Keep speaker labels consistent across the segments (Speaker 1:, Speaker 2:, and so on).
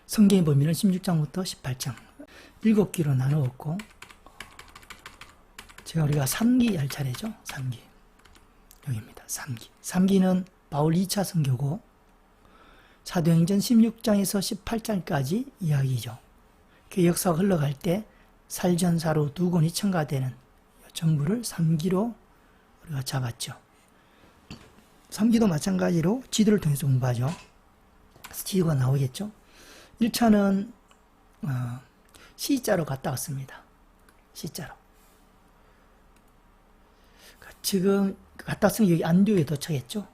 Speaker 1: 성경의 범위는 16장부터 18장 7기로 나누었고, 제가 우리가 3기 할 차례죠. 3기 여기입니다. 3기는 바울 2차 선교고 사도행전 16장에서 18장까지 이야기죠. 그 역사가 흘러갈 때 살전사로 두 권이 첨가되는 전부를 3기로 우리가 잡았죠. 3기도 마찬가지로 지도를 통해서 공부하죠. 그래서 지도가 나오겠죠. 1차는 C자로 갔다 왔습니다. C자로. 지금 갔다 왔으면 여기 안디옥에 도착했죠.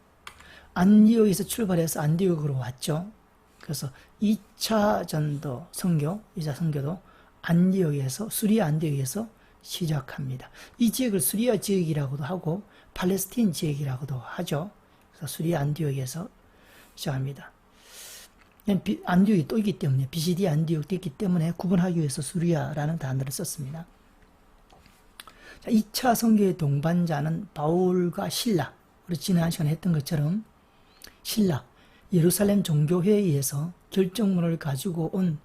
Speaker 1: 안디옥에서 출발해서 안디옥으로 왔죠. 그래서 2차 전도 선교, 2차 선교도 안디옥에서, 수리아 안디옥에서 시작합니다. 이 지역을 수리아 지역이라고도 하고 팔레스틴 지역이라고도 하죠. 그래서 수리아 안디옥에서 시작합니다. 안디옥이 또 있기 때문에, BCD 안디옥도 있기 때문에 구분하기 위해서 수리아라는 단어를 썼습니다. 자, 2차 선교의 동반자는 바울과 실라, 우리 지난 시간에 했던 것처럼 실라, 예루살렘 종교회의에서 결정문을 가지고 온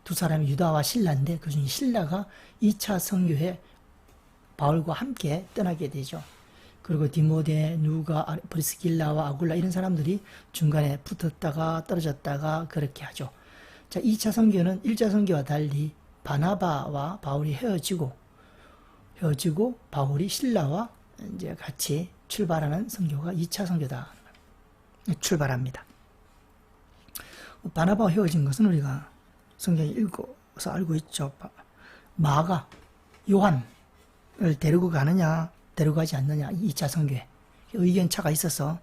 Speaker 1: 두 사람이 유다와 실라인데, 그 중에 실라가 2차 선교회 바울과 함께 떠나게 되죠. 그리고 디모데, 누가, 브리스길라와 아굴라 이런 사람들이 중간에 붙었다가 떨어졌다가 그렇게 하죠. 자, 2차 선교는 1차 선교와 달리 바나바와 바울이 헤어지고 바울이 신라와 이제 같이 출발하는 선교가 2차 선교다. 출발합니다. 바나바와 헤어진 것은 우리가 성경에 읽어서 알고 있죠. 마가, 요한을 데리고 가느냐, 데려가지 않느냐, 2차 선교에 의견 차가 있어서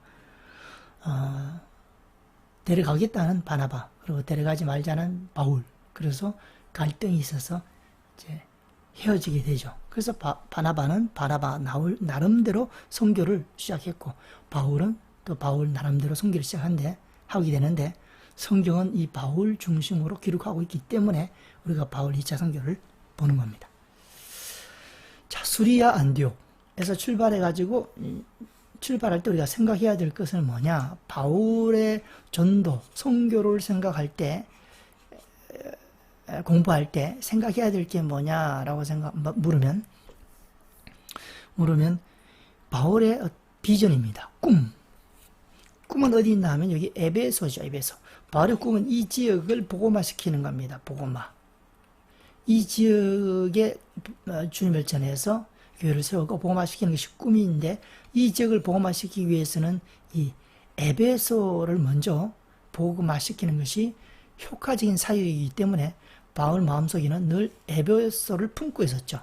Speaker 1: 데려가겠다는 바나바, 그리고 데려가지 말자는 바울. 그래서 갈등이 있어서 이제 헤어지게 되죠. 그래서 바나바는 바나바 나름대로 선교를 시작했고, 바울은 또 바울 나름대로 선교를 하게 되는데, 성경은 이 바울 중심으로 기록하고 있기 때문에 우리가 바울 2차 선교를 보는 겁니다. 자, 수리아 안디옥에서 출발해가지고, 출발할 때 우리가 생각해야 될 것은 뭐냐? 바울의 전도, 선교를 생각할 때, 공부할 때 생각해야 될 게 뭐냐라고 물으면 바울의 비전입니다. 꿈은 어디 있나 하면 여기 에베소죠. 에베소. 바울의 꿈은 이 지역을 복음화시키는 겁니다. 복음화. 이 지역에 주님을 전해서 교회를 세우고 복음화시키는 것이 꿈인데, 이 지역을 복음화시키기 위해서는 이 에베소를 먼저 복음화시키는 것이 효과적인 사역이기 때문에 바울 마음속에는 늘 에베소를 품고 있었죠.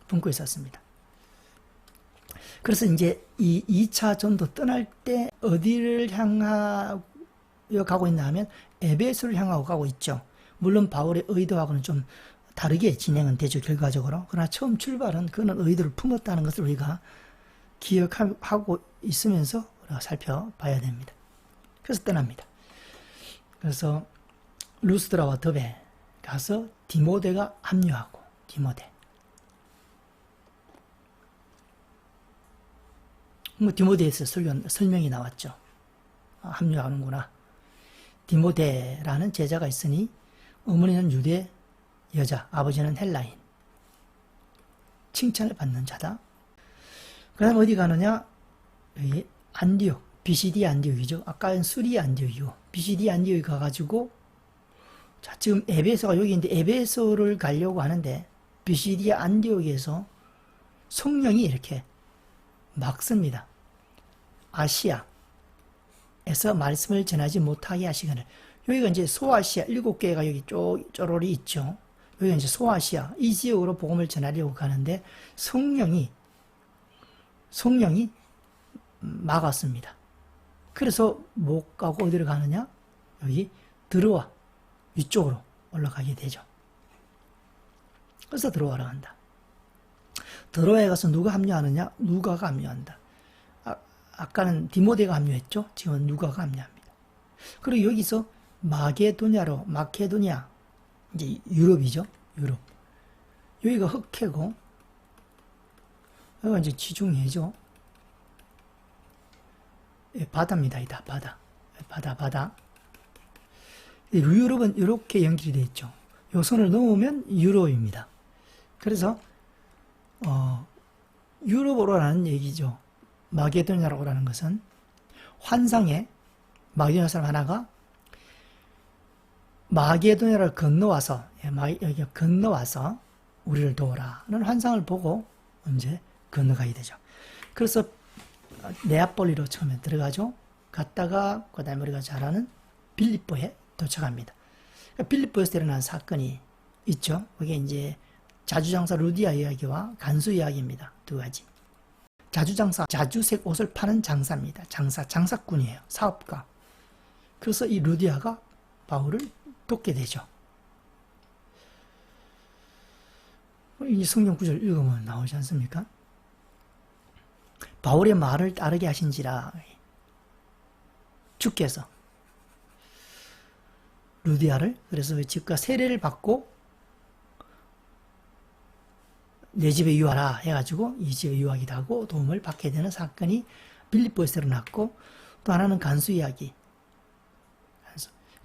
Speaker 1: 품고 있었습니다. 그래서 이제 이 2차 전도 떠날 때 어디를 향하여 가고 있나 하면 에베소를 향하고 가고 있죠. 물론 바울의 의도하고는 좀 다르게 진행은 되죠, 결과적으로. 그러나 처음 출발은 그런 의도를 품었다는 것을 우리가 기억하고 있으면서 우리가 살펴봐야 됩니다. 그래서 떠납니다. 그래서 루스드라와 더베 가서 디모데가 합류하고, 디모데에서 설명이 나왔죠. 합류하는구나. 디모데라는 제자가 있으니 어머니는 유대 여자, 아버지는 헬라인. 칭찬을 받는 자다. 그 다음 어디 가느냐? 여기 안디옥, BCD 안디옥이죠. 아까는 수리아 안디옥이고, BCD 안디옥에 가가지고, 자, 지금 에베소가 여기 있는데 에베소를 가려고 하는데, BCD 안디옥에서 성령이 이렇게 막 씁니다. 아시아에서 말씀을 전하지 못하게 하시거늘. 여기가 이제 소아시아 7개가 여기 쪼로리 있죠. 여기가 이제 소아시아, 이 지역으로 복음을 전하려고 가는데 성령이 막았습니다. 그래서 못 가고 어디로 가느냐? 여기 드로아 위쪽으로 올라가게 되죠. 그래서 드로아로 간다. 드로아에 가서 누가 합류하느냐? 누가가 합류한다. 아까는 디모데가 합류했죠. 지금은 누가가 합류합니다. 그리고 여기서 마케도니아, 이제 유럽이죠. 유럽. 여기가 흑해고, 여기가 이제 지중해죠. 바다입니다. 바다. 유럽은 이렇게 연결이 되어 있죠. 요 선을 넘으면 유럽입니다. 그래서 유럽으로라는 얘기죠. 마게도냐라는 것은 환상에 마게도냐 사람 하나가 마게도냐를 건너와서 여기 건너와서 우리를 도우라는 환상을 보고 이제 건너가게 되죠. 그래서 네아폴리로 처음에 들어가죠. 갔다가 그다음에 우리가 잘 아는 빌립보에 도착합니다. 빌립보에서 일어난 사건이 있죠. 그게 이제 자주장사 루디아 이야기와 간수 이야기입니다. 두 가지. 자주장사, 자주색 옷을 파는 장사입니다. 장사꾼이에요. 사업가. 그래서 이 루디아가 바울을 돕게 되죠. 이 성경 구절 읽으면 나오지 않습니까? 바울의 말을 따르게 하신지라 주께서 루디아를 그래서 집과 세례를 받고 내 집에 유하라 해가지고 이 집에 유하기도 하고 도움을 받게 되는 사건이 빌립보에서 일어났고, 또 하나는 간수 이야기.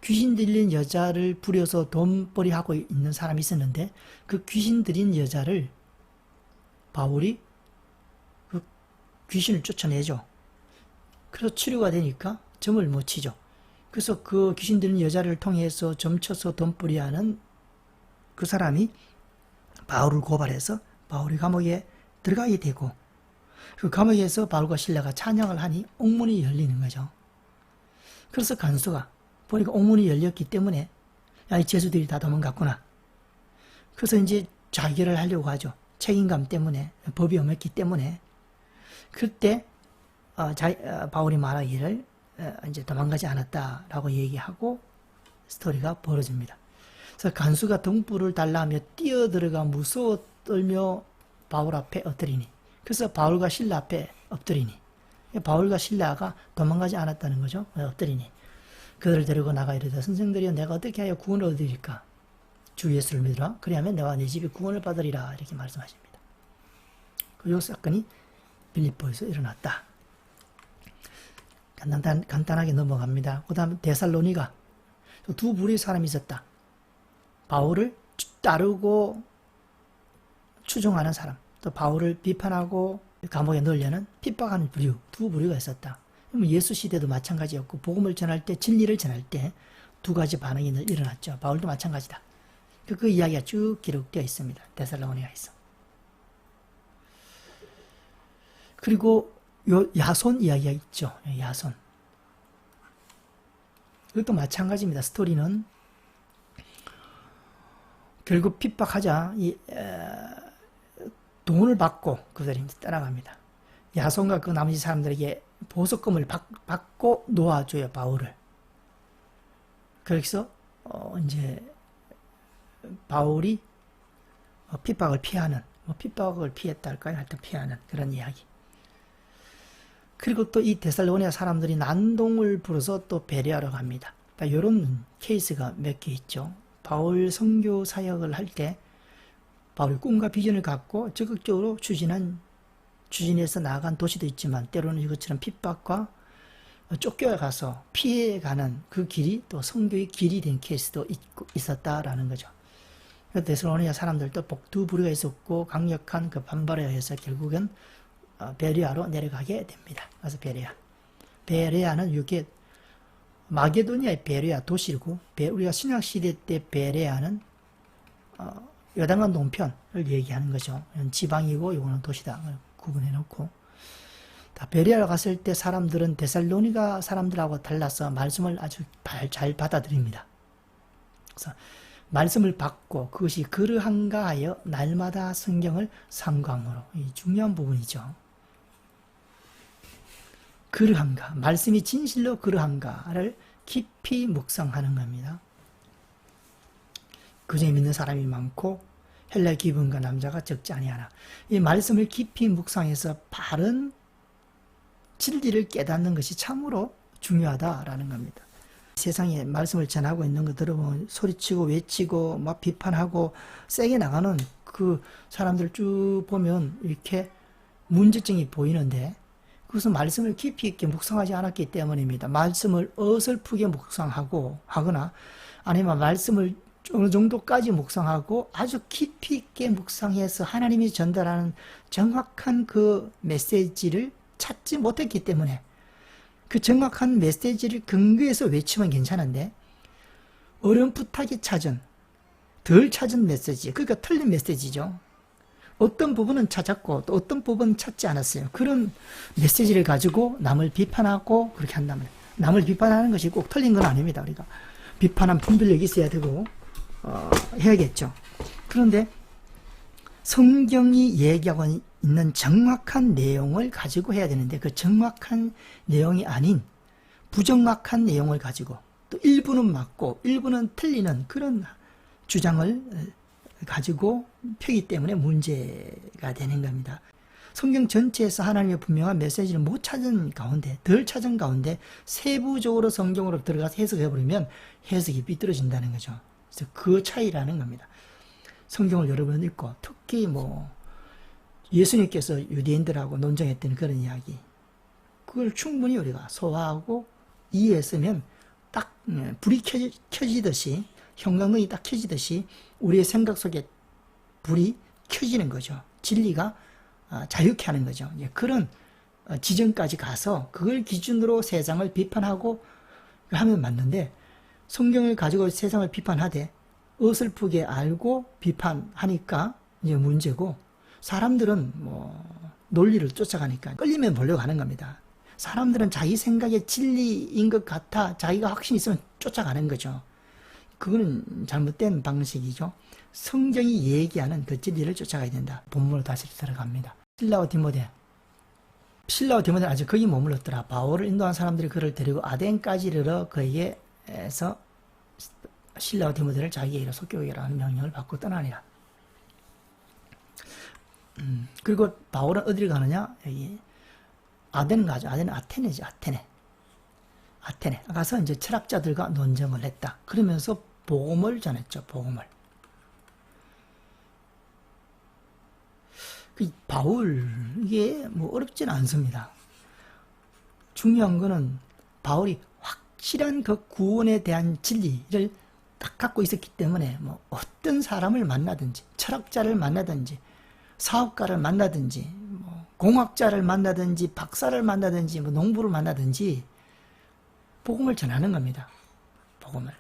Speaker 1: 귀신 들린 여자를 부려서 돈벌이 하고 있는 사람이 있었는데 그 귀신 들인 여자를 바울이 그 귀신을 쫓아내죠. 그래서 치료가 되니까 점을 못 치죠. 그래서 그 귀신 들린 여자를 통해서 점쳐서 돈벌이 하는 그 사람이 바울을 고발해서 바울이 감옥에 들어가게 되고, 그 감옥에서 바울과 실라가 찬양을 하니 옥문이 열리는 거죠. 그래서 간수가 보니까 옥문이 열렸기 때문에 야, 이 죄수들이 다 도망갔구나. 그래서 이제 자결을 하려고 하죠. 책임감 때문에, 법이 엄했기 때문에. 그때 바울이 말하기를 이제 도망가지 않았다라고 얘기하고 스토리가 벌어집니다. 그래서 간수가 등불을 달라하며 뛰어들어가 무서워 떨며 바울 앞에 엎드리니, 그래서 바울과 실라 앞에 엎드리니, 바울과 실라가 도망가지 않았다는 거죠. 엎드리니 그들을 데리고 나가 이르되 선생들이여 내가 어떻게 하여 구원을 얻으리까? 주 예수를 믿으라. 그리하면 내와 내 집이 구원을 받으리라. 이렇게 말씀하십니다. 그 사건이 빌립보에서 일어났다. 간단하게 넘어갑니다. 그 다음 데살로니가 두 부류의 사람이 있었다. 바울을 따르고 추종하는 사람, 또 바울을 비판하고 감옥에 넣으려는 핍박하는 부류, 두 부류가 있었다. 예수 시대도 마찬가지였고 복음을 전할 때, 진리를 전할 때 두 가지 반응이 일어났죠. 바울도 마찬가지다. 그 이야기가 쭉 기록되어 있습니다. 데살로니가에서. 그리고 요 야손 이야기가 있죠. 야손. 이것도 마찬가지입니다. 스토리는 결국 핍박하자 돈을 받고 그들이 이제 떠나갑니다. 야손과 그 나머지 사람들에게 보석금을 받고 놓아줘요, 바울을. 그래서 이제 바울이 핍박을 피하는, 핍박을 피했다 할까요? 하여튼 피하는 그런 이야기. 그리고 또 이 데살로니가 사람들이 난동을 부려서 또 배려하러 갑니다. 이런 케이스가 몇 개 있죠. 바울 선교 사역을 할 때 바울이 꿈과 비전을 갖고 적극적으로 추진해서 나아간 도시도 있지만 때로는 이것처럼 핍박과 쫓겨가서 피해가는 그 길이 또 선교의 길이 된 케이스도 있었다라는 거죠. 데살로니가 사람들도 두 부류가 있었고 강력한 그 반발에 의해서 결국은 베레아로 내려가게 됩니다. 그래서 베레아는 이게 마게도니아의 베레아 도시고, 우리가 신약시대 때 베레아는 요단강 동편을 얘기하는 거죠. 지방이고 이거는 도시다 구분해 놓고, 베레아로 갔을 때 사람들은 데살로니가 사람들하고 달라서 말씀을 아주 잘 받아들입니다. 그래서 말씀을 받고 그것이 그러한가 하여 날마다 성경을 상고함으로, 이 중요한 부분이죠. 그러한가, 말씀이 진실로 그러한가를 깊이 묵상하는 겁니다. 그중에 믿는 사람이 많고 헬라 기분과 남자가 적지 아니하나. 이 말씀을 깊이 묵상해서 바른 진리를 깨닫는 것이 참으로 중요하다라는 겁니다. 세상에 말씀을 전하고 있는 거 들어보면 소리치고 외치고 막 비판하고 세게 나가는 그 사람들 쭉 보면 이렇게 문제점이 보이는데, 그것은 말씀을 깊이 있게 묵상하지 않았기 때문입니다. 말씀을 어설프게 하거나 아니면 말씀을 어느 정도까지 묵상하고 아주 깊이 있게 묵상해서 하나님이 전달하는 정확한 그 메시지를 찾지 못했기 때문에 그 정확한 메시지를 근거해서 외치면 괜찮은데 어렴풋하게 덜 찾은 메시지, 그러니까 틀린 메시지죠. 어떤 부분은 찾았고 또 어떤 부분은 찾지 않았어요. 그런 메시지를 가지고 남을 비판하고 그렇게 한다면 남을 비판하는 것이 꼭 틀린 건 아닙니다. 우리가 비판한 분별력이 있어야 되고 해야겠죠. 그런데 성경이 얘기하고 있는 정확한 내용을 가지고 해야 되는데 그 정확한 내용이 아닌 부정확한 내용을 가지고 또 일부는 맞고 일부는 틀리는 그런 주장을 가지고 펴기 때문에 문제가 되는 겁니다. 성경 전체에서 하나님의 분명한 메시지를 못 찾은 가운데, 덜 찾은 가운데 세부적으로 성경으로 들어가서 해석해버리면 해석이 삐뚤어진다는 거죠. 그래서 그 차이라는 겁니다. 성경을 여러 번 읽고 특히 예수님께서 유대인들하고 논쟁했던 그런 이야기, 그걸 충분히 우리가 소화하고 이해했으면 딱 불이 켜지듯이, 형광등이 딱 켜지듯이 우리의 생각 속에 불이 켜지는 거죠. 진리가 자유케 하는 거죠. 그런 지점까지 가서 그걸 기준으로 세상을 비판하고 하면 맞는데, 성경을 가지고 세상을 비판하되 어설프게 알고 비판하니까 이제 문제고, 사람들은 논리를 쫓아가니까 끌리면 보려고 하는 겁니다. 사람들은 자기 생각의 진리인 것 같아 자기가 확신이 있으면 쫓아가는 거죠. 그거는 잘못된 방식이죠. 성경이 얘기하는 그 진리를 쫓아가야 된다. 본문으로 다시 들어갑니다. 실라와 디모데는 아직 거기 머물렀더라. 바울을 인도한 사람들이 그를 데리고 아덴까지 이르러 그에게서 실라와 디모데를 자기에게로 속교하라 하는 명령을 받고 떠나니라. 그리고 바울은 어디를 가느냐? 여기 아덴 가죠. 아덴은 아테네죠. 아테네 가서 이제 철학자들과 논쟁을 했다. 그러면서 복음을 전했죠. 복음을. 바울, 이게 어렵지는 않습니다. 중요한 거는 바울이 확실한 그 구원에 대한 진리를 딱 갖고 있었기 때문에 어떤 사람을 만나든지, 철학자를 만나든지, 사업가를 만나든지, 공학자를 만나든지, 박사를 만나든지, 농부를 만나든지 복음을 전하는 겁니다. 복음을.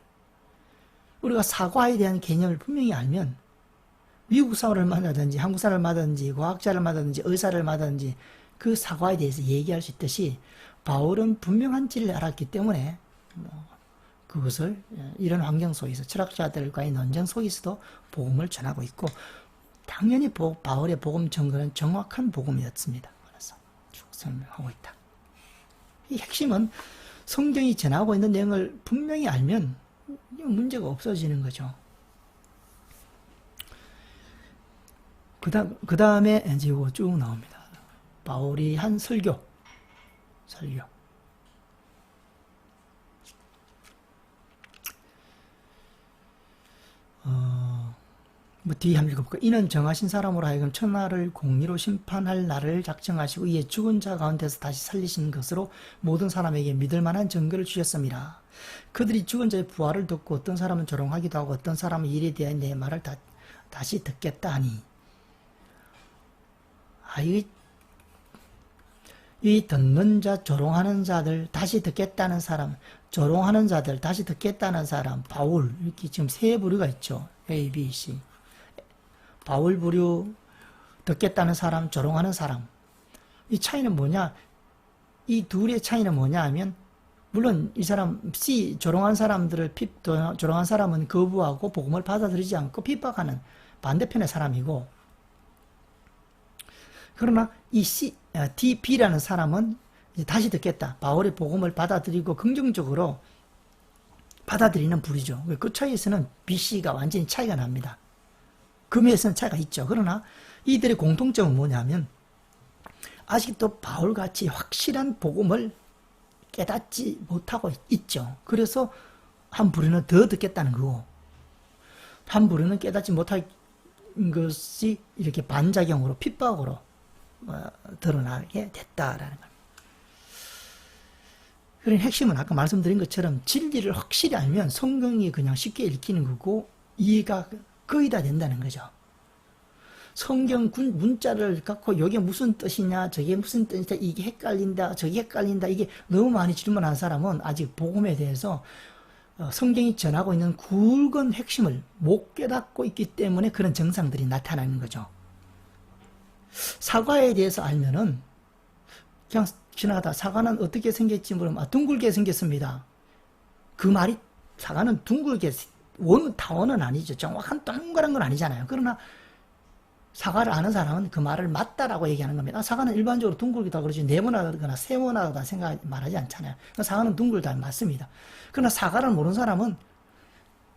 Speaker 1: 우리가 사과에 대한 개념을 분명히 알면 미국 사람을 만나든지 한국 사람을 만나든지 과학자를 만나든지 의사를 만나든지 그 사과에 대해서 얘기할 수 있듯이 바울은 분명한 진리를 알았기 때문에 그것을 이런 환경 속에서 철학자들과의 논쟁 속에서도 복음을 전하고 있고, 당연히 바울의 복음 전거는 정확한 복음이었습니다. 그래서 쭉 설명하고 있다. 이 핵심은 성경이 전하고 있는 내용을 분명히 알면 문제가 없어지는 거죠. 그 다음에 이제 이거 쭉 나옵니다. 바울이 한 설교. 뒤에 한번 읽어볼까요? 이는 정하신 사람으로 하여금 천하를 공의로 심판할 날을 작정하시고 이에 죽은 자 가운데서 다시 살리신 것으로 모든 사람에게 믿을 만한 증거를 주셨습니다. 그들이 죽은 자의 부활을 듣고 어떤 사람은 조롱하기도 하고 어떤 사람은 일에 대한 내 말을 다시 듣겠다 하니, 이 듣는 자, 조롱하는 자들, 다시 듣겠다는 사람, 조롱하는 자들, 다시 듣겠다는 사람, 바울, 이렇게 지금 세 부류가 있죠. A, B, C. 바울 부류, 듣겠다는 사람, 조롱하는 사람. 이 차이는 뭐냐? 이 둘의 차이는 뭐냐 하면, 물론 이 사람 C, 조롱한 사람들을 조롱한 사람은 거부하고 복음을 받아들이지 않고 핍박하는 반대편의 사람이고, 그러나 이 D, B라는 사람은 이제 다시 듣겠다. 바울의 복음을 받아들이고 긍정적으로 받아들이는 부류죠. 그 차이에서는 B, C가 완전히 차이가 납니다. 금에서는 차이가 있죠. 그러나 이들의 공통점은 뭐냐면 아직도 바울같이 확실한 복음을 깨닫지 못하고 있죠. 그래서 한 부류는 더 듣겠다는 거고, 한 부류는 깨닫지 못할 것이 이렇게 반작용으로 핍박으로 드러나게 됐다라는 겁니다. 그런 핵심은 아까 말씀드린 것처럼 진리를 확실히 알면 성경이 그냥 쉽게 읽히는 거고 이해가 거의 다 된다는 거죠. 성경 문자를 갖고 이게 무슨 뜻이냐, 저게 무슨 뜻이냐, 이게 헷갈린다, 저게 헷갈린다, 이게 너무 많이 질문한 사람은 아직 복음에 대해서 성경이 전하고 있는 굵은 핵심을 못 깨닫고 있기 때문에 그런 증상들이 나타나는 거죠. 사과에 대해서 알면은 그냥 지나가다 사과는 어떻게 생겼지 물으면 둥글게 생겼습니다. 그 말이 사과는 둥글게 타원은 아니죠. 정확한 동그란 건 아니잖아요. 그러나 사과를 아는 사람은 그 말을 맞다라고 얘기하는 겁니다. 사과는 일반적으로 둥글다 그러지 네모나거나 세모나다 생각 말하지 않잖아요. 사과는 둥글다 맞습니다. 그러나 사과를 모르는 사람은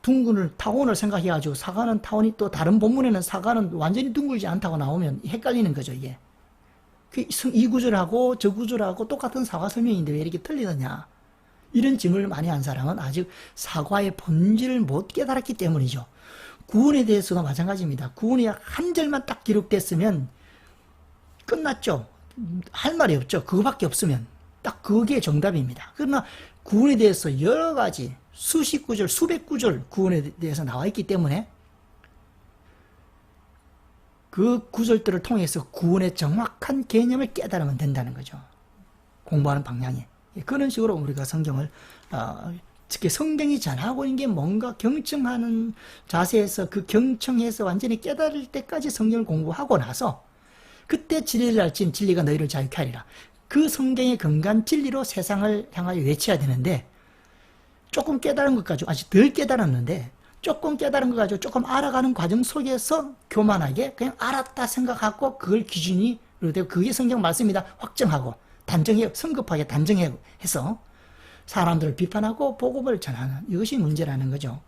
Speaker 1: 둥글 타원을 생각해가지고 사과는 타원이 또 다른 본문에는 사과는 완전히 둥글지 않다고 나오면 헷갈리는 거죠. 이게 이 구절하고 저 구절하고 똑같은 사과 설명인데 왜 이렇게 틀리느냐, 이런 질문을 많이 한 사람은 아직 사과의 본질을 못 깨달았기 때문이죠. 구원에 대해서도 마찬가지입니다. 구원이 한 절만 딱 기록됐으면 끝났죠. 할 말이 없죠. 그거밖에 없으면 딱 그게 정답입니다. 그러나 구원에 대해서 여러 가지 수십 구절, 수백 구절 구원에 대해서 나와 있기 때문에 그 구절들을 통해서 구원의 정확한 개념을 깨달으면 된다는 거죠. 공부하는 방향이. 그런 식으로 우리가 성경을 특히 성경이 전하고 있는 게 뭔가 경청하는 자세에서 그 경청해서 완전히 깨달을 때까지 성경을 공부하고 나서 그때 진리를 알지니 진리가 너희를 자유케 하리라. 그 성경의 근간 진리로 세상을 향하여 외쳐야 되는데 조금 깨달은 것 가지고 아직 덜 깨달았는데 조금 깨달은 것 가지고 조금 알아가는 과정 속에서 교만하게 그냥 알았다 생각하고 그걸 기준으로 되고 그게 성경 말씀이다 확정하고 단정해 성급하게 단정해서 사람들을 비판하고 복음을 전하는 이것이 문제라는 거죠.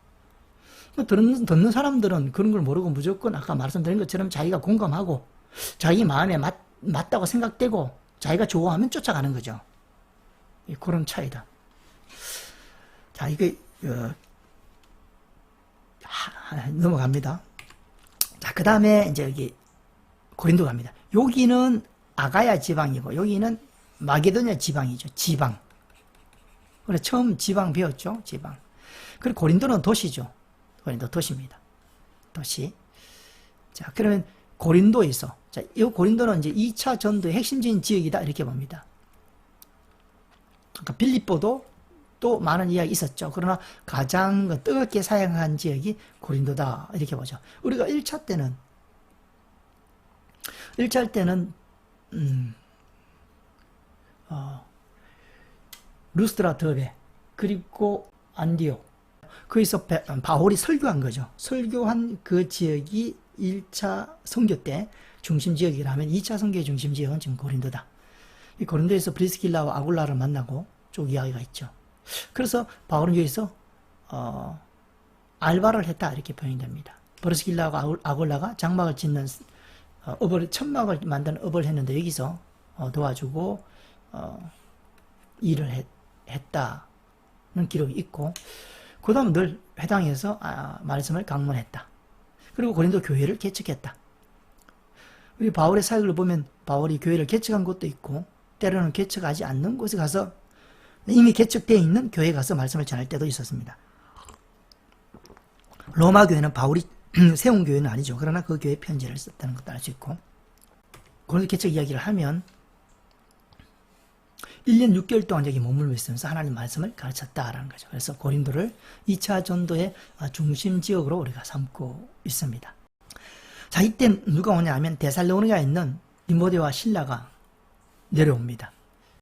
Speaker 1: 듣는 사람들은 그런 걸 모르고 무조건 아까 말씀드린 것처럼 자기가 공감하고 자기 마음에 맞다고 생각되고 자기가 좋아하면 쫓아가는 거죠. 그런 차이다. 자, 이게 넘어갑니다. 자, 그 다음에 이제 여기 고린도 갑니다. 여기는 아가야 지방이고 여기는 마게도냐 지방이죠. 지방. 그래 처음 지방 배웠죠. 지방. 그리고 고린도는 도시죠. 고린도 도시입니다. 도시. 자, 그러면 고린도에서 자, 이 고린도는 이제 2차 전도의 핵심적인 지역이다 이렇게 봅니다. 그러니까 빌립보도 또 많은 이야기 있었죠. 그러나 가장 뜨겁게 사용한 지역이 고린도다 이렇게 보죠. 우리가 1차 때는 루스드라 더베 그리고 안디옥 거기서 바울이 설교한 거죠. 설교한 그 지역이 1차 선교 때 중심 지역이라면 2차 선교의 중심 지역은 지금 고린도다. 이 고린도에서 브리스길라와 아굴라를 만나고 쭉 이야기가 있죠. 그래서 바울은 여기서 알바를 했다 이렇게 표현됩니다. 브리스길라와 아굴라가 장막을 짓는 천막을 만드는 업을 했는데 여기서 도와주고 일을 했다는 기록이 있고 그 다음 늘 회당에서 말씀을 강론했다. 그리고 고린도 교회를 개척했다. 우리 바울의 사역을 보면 바울이 교회를 개척한 곳도 있고 때로는 개척하지 않는 곳에 가서 이미 개척되어 있는 교회에 가서 말씀을 전할 때도 있었습니다. 로마 교회는 바울이 세운 교회는 아니죠. 그러나 그 교회에 편지를 썼다는 것도 알 수 있고 고린도 개척 이야기를 하면 1년 6개월 동안 여기 머물고 있으면서 하나님 말씀을 가르쳤다라는 거죠. 그래서 고린도를 2차 전도의 중심 지역으로 우리가 삼고 있습니다. 자, 이때 누가 오냐 하면 데살로니가에 있는 디모데와 실라가 내려옵니다.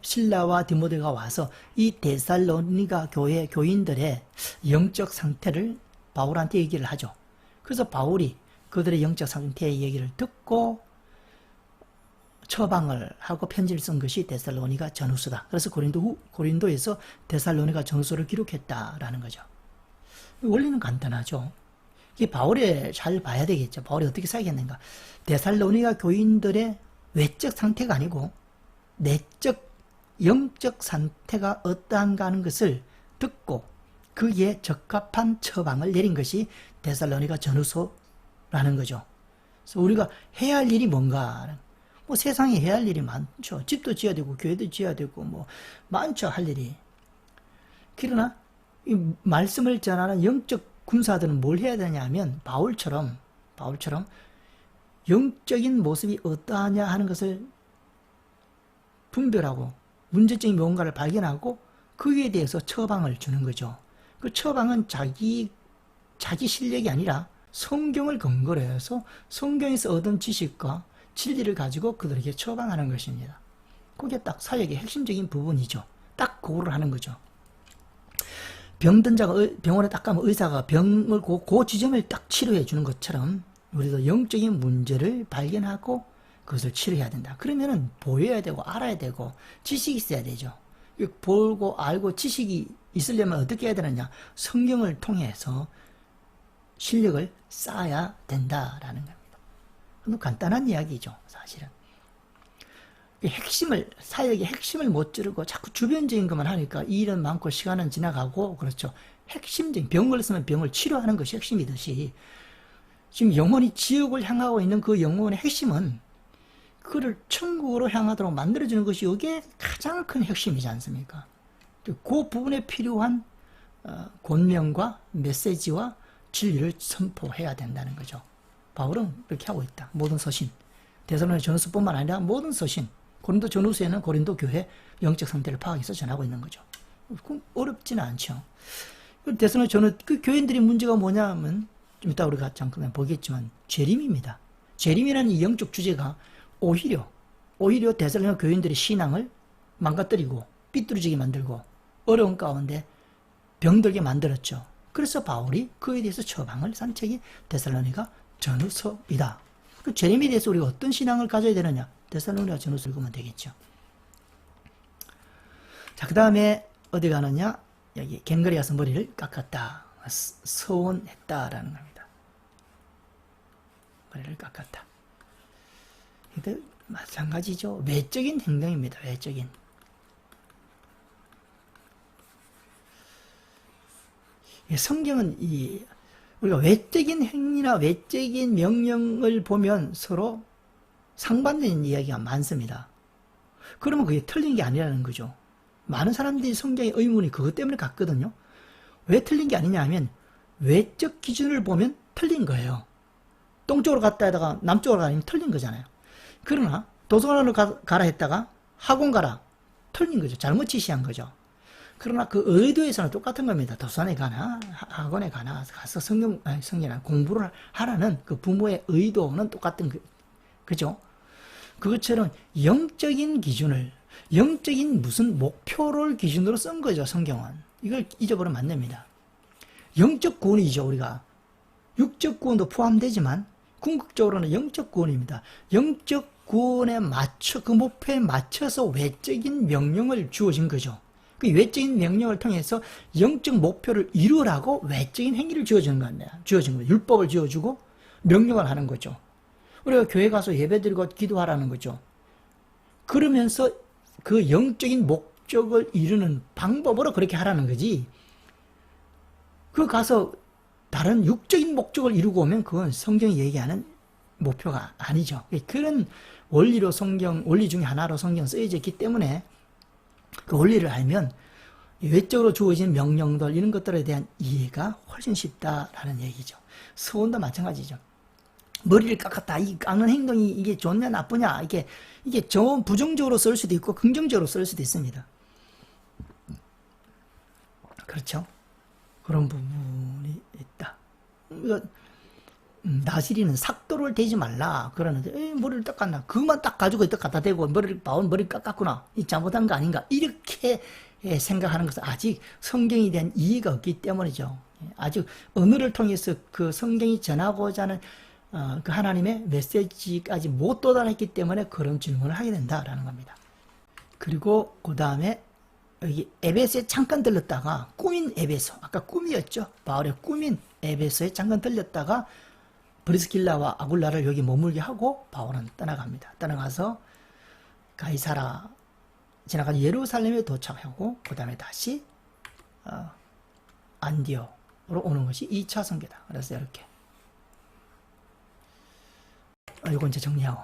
Speaker 1: 실라와 디모데가 와서 이 데살로니가 교회 교인들의 영적 상태를 바울한테 얘기를 하죠. 그래서 바울이 그들의 영적 상태의 얘기를 듣고 처방을 하고 편지를 쓴 것이 데살로니가 전후서다. 그래서 고린도에서 데살로니가 전후서를 기록했다라는 거죠. 원리는 간단하죠. 이게 바울에 잘 봐야 되겠죠. 바울이 어떻게 사역했는가. 데살로니가 교인들의 외적 상태가 아니고 내적 영적 상태가 어떠한가 하는 것을 듣고 그에 적합한 처방을 내린 것이 데살로니가 전후서라는 거죠. 그래서 우리가 해야 할 일이 뭔가, 세상에 해야 할 일이 많죠. 집도 지어야 되고 교회도 지어야 되고 많죠, 할 일이. 그러나 이 말씀을 전하는 영적 군사들은 뭘 해야 되냐면 바울처럼 영적인 모습이 어떠하냐 하는 것을 분별하고 문제점이 뭔가를 발견하고 거기에 대해서 처방을 주는 거죠. 그 처방은 자기 실력이 아니라 성경을 근거로 해서 성경에서 얻은 지식과 진리를 가지고 그들에게 처방하는 것입니다. 그게 딱 사역의 핵심적인 부분이죠. 딱 그거를 하는 거죠. 병든 자가 병원에 딱 가면 의사가 병을 그 지점을 딱 치료해 주는 것처럼 우리도 영적인 문제를 발견하고 그것을 치료해야 된다. 그러면은 보여야 되고 알아야 되고 지식이 있어야 되죠. 보고 알고 지식이 있으려면 어떻게 해야 되느냐? 성경을 통해서 실력을 쌓아야 된다라는 겁니다. 너무 간단한 이야기죠, 사실은. 사역의 핵심을 못 찌르고 자꾸 주변적인 것만 하니까 일은 많고 시간은 지나가고, 그렇죠. 핵심적인, 병 걸렸으면 병을 치료하는 것이 핵심이듯이, 지금 영혼이 지옥을 향하고 있는 그 영혼의 핵심은 그를 천국으로 향하도록 만들어주는 것이 이게 가장 큰 핵심이지 않습니까? 그 부분에 필요한 권면과 메시지와 진리를 선포해야 된다는 거죠. 바울은 그렇게 하고 있다. 모든 서신, 데살로니가 전서뿐만 아니라 모든 서신, 고린도 전후서에는 고린도 교회 영적 상태를 파악해서 전하고 있는 거죠. 어렵지는 않죠. 데살로니가 전후 그 교인들이 문제가 뭐냐면 좀 이따 우리가 잠깐 보겠지만 재림입니다. 재림이라는 이 영적 주제가 오히려 데살로니가 교인들의 신앙을 망가뜨리고 삐뚤어지게 만들고 어려운 가운데 병들게 만들었죠. 그래서 바울이 그에 대해서 처방을 산 책이 데살로니가 전후서이다. 그 재림에 대해서 우리가 어떤 신앙을 가져야 되느냐? 데살로니가 전후서 읽으면 되겠죠. 자, 그 다음에 어디 가느냐? 여기 갱걸이 가서 머리를 깎았다. 서원했다라는 겁니다. 머리를 깎았다. 근데 마찬가지죠. 외적인 행동입니다. 외적인. 성경은 우리가 외적인 행위나 외적인 명령을 보면 서로 상반되는 이야기가 많습니다. 그러면 그게 틀린 게 아니라는 거죠. 많은 사람들이 성경의 의문이 그것 때문에 갔거든요. 왜 틀린 게 아니냐 하면 외적 기준을 보면 틀린 거예요. 동쪽으로 갔다 하다가 남쪽으로 가면 틀린 거잖아요. 그러나 도서관으로 가라 했다가 학원 가라, 틀린 거죠. 잘못 지시한 거죠. 그러나 그 의도에서는 똑같은 겁니다. 도서관에 가나 학원에 가나 가서 성경이나 공부를 하라는 그 부모의 의도는 똑같은 그죠? 그것처럼 영적인 기준을, 영적인 무슨 목표를 기준으로 쓴 거죠. 성경은. 이걸 잊어버리면 안 됩니다. 영적 구원이죠. 우리가 육적 구원도 포함되지만 궁극적으로는 영적 구원입니다. 영적 구원에 맞춰, 그 목표에 맞춰서 외적인 명령을 주어진 거죠. 그 외적인 명령을 통해서 영적 목표를 이루라고 외적인 행위를 주어진 겁니다. 주어진 거예요. 율법을 지어주고 명령을 하는 거죠. 우리가 교회 가서 예배드리고 기도하라는 거죠. 그러면서 그 영적인 목적을 이루는 방법으로 그렇게 하라는 거지. 그 가서 다른 육적인 목적을 이루고 오면 그건 성경이 얘기하는 목표가 아니죠. 그런 원리로 원리 중에 하나로 성경 쓰여져 있기 때문에 그 원리를 알면 외적으로 주어진 명령들 이런 것들에 대한 이해가 훨씬 쉽다라는 얘기죠. 서원도 마찬가지죠. 머리를 깎았다. 이 깎는 행동이 이게 좋냐 나쁘냐 이게 부정적으로 쓸 수도 있고 긍정적으로 쓸 수도 있습니다. 그렇죠? 그런 부분이 있다. 나시리는 삭도를 대지 말라 그러는데 머리를 깎았나? 그것만 딱 가지고 딱 갖다 대고 머리 깎았구나. 이 잘못한 거 아닌가? 이렇게 생각하는 것은 아직 성경에 대한 이해가 없기 때문이죠. 아직 언어를 통해서 그 성경이 전하고자 하는 그 하나님의 메시지까지 못 도달했기 때문에 그런 질문을 하게 된다라는 겁니다. 그리고 그 다음에 여기 에베소에 잠깐 들렀다가 꾸민 에베소, 아까 꿈이었죠. 바울의 꾸민 에베소에 잠깐 들렸다가 브리스길라와 아굴라를 여기 머물게 하고 바울은 떠나갑니다. 떠나가서 가이사라 지나가 예루살렘에 도착하고 그 다음에 다시 안디옥으로 오는 것이 2차 선교다. 그래서 이렇게 이거 이제 정리하고